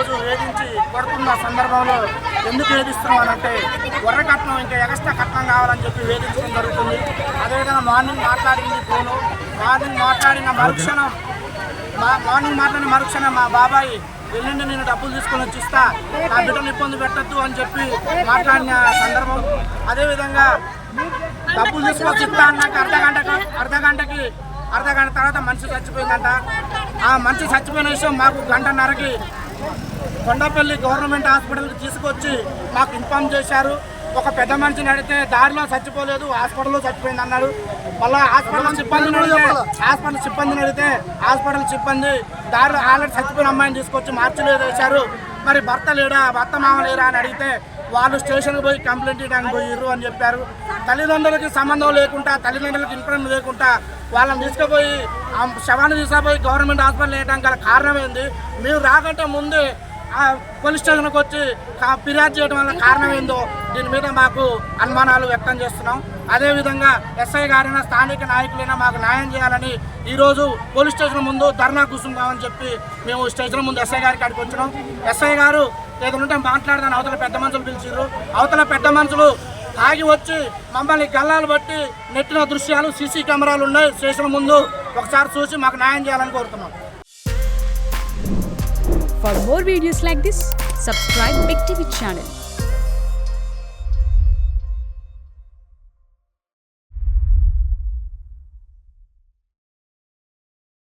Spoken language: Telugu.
ఈరోజు వేధించి కొడుతున్న సందర్భంలో ఎందుకు వేధిస్తున్నానంటే వర కట్నం ఇంకా ఎక్స్ట్రా కట్నం కావాలని చెప్పి వేధించడం జరుగుతుంది. అదేవిధంగా మార్నింగ్ మాట్లాడిన మరుక్షణం మా బాబాయ్ వెళ్ళండి నేను డబ్బులు తీసుకొని వచ్చి ఇస్తా, నా బిడ్డను ఇబ్బంది పెట్టద్దు అని చెప్పి మాట్లాడిన సందర్భం. అదేవిధంగా డబ్బులు తీసుకొచ్చి ఇస్తా అన్నాక అర్ధగంట తర్వాత మనిషి చచ్చిపోయిందంట. ఆ మనిషి చచ్చిపోయిన విషయం మాకు గంటన్నరకి కొండపల్లి గవర్నమెంట్ హాస్పిటల్కి తీసుకొచ్చి మాకు ఇన్ఫార్మ్ చేశారు. ఒక పెద్ద మనిషిని అడిగితే దారిలో చచ్చిపోలేదు, హాస్పిటల్లో చచ్చిపోయింది అన్నాడు. మళ్ళీ హాస్పిటల్ సిబ్బందిని అడిగితే హాస్పిటల్ సిబ్బంది దారిలో ఆల్రెడీ చచ్చిపోయిన అమ్మాయిని తీసుకొచ్చి మార్చిలో వేశారు. మరి భర్త మామ లేరా అని అడిగితే వాళ్ళు స్టేషన్కి పోయి కంప్లైంట్ ఇవ్వడానికి పోయిర్రు అని చెప్పారు. తల్లిదండ్రులకి సంబంధం లేకుండా, తల్లిదండ్రులకి ఇన్ఫర్మేషన్ లేకుండా వాళ్ళని తీసుకుపోయి శవాన్ని తీసుకుపోయి గవర్నమెంట్ హాస్పిటల్ వేయడానికి గల కారణం ఏంది? మీరు రాకంటే ముందే పోలీస్ స్టేషన్కి వచ్చి ఫిర్యాదు చేయడం వల్ల కారణం ఏందో దీని మీద మాకు అనుమానాలు వ్యక్తం చేస్తున్నాం. అదేవిధంగా ఎస్ఐ గారైనా స్థానిక నాయకులైనా మాకు న్యాయం చేయాలని ఈరోజు పోలీస్ స్టేషన్ ముందు ధర్నా కూర్చుందామని చెప్పి మేము స్టేషన్ ముందు ఎస్ఐ గారికి అక్కడికి వచ్చినాం. ఎస్ఐ గారు ఏదంటే మాట్లాడదాని అవతల పెద్ద మనుషులు పిలిచిర్రు. అవతల పెద్ద మనుషులు తాగి వచ్చి మమ్మల్ని గల్లాలు బట్టి నెట్టిన దృశ్యాలు సీసీ కెమెరాలు ఉన్నాయి స్టేషన్ ముందు, ఒకసారి చూసి మాకు న్యాయం చేయాలని కోరుతున్నాం. For more videos like this, subscribe Big TV channel.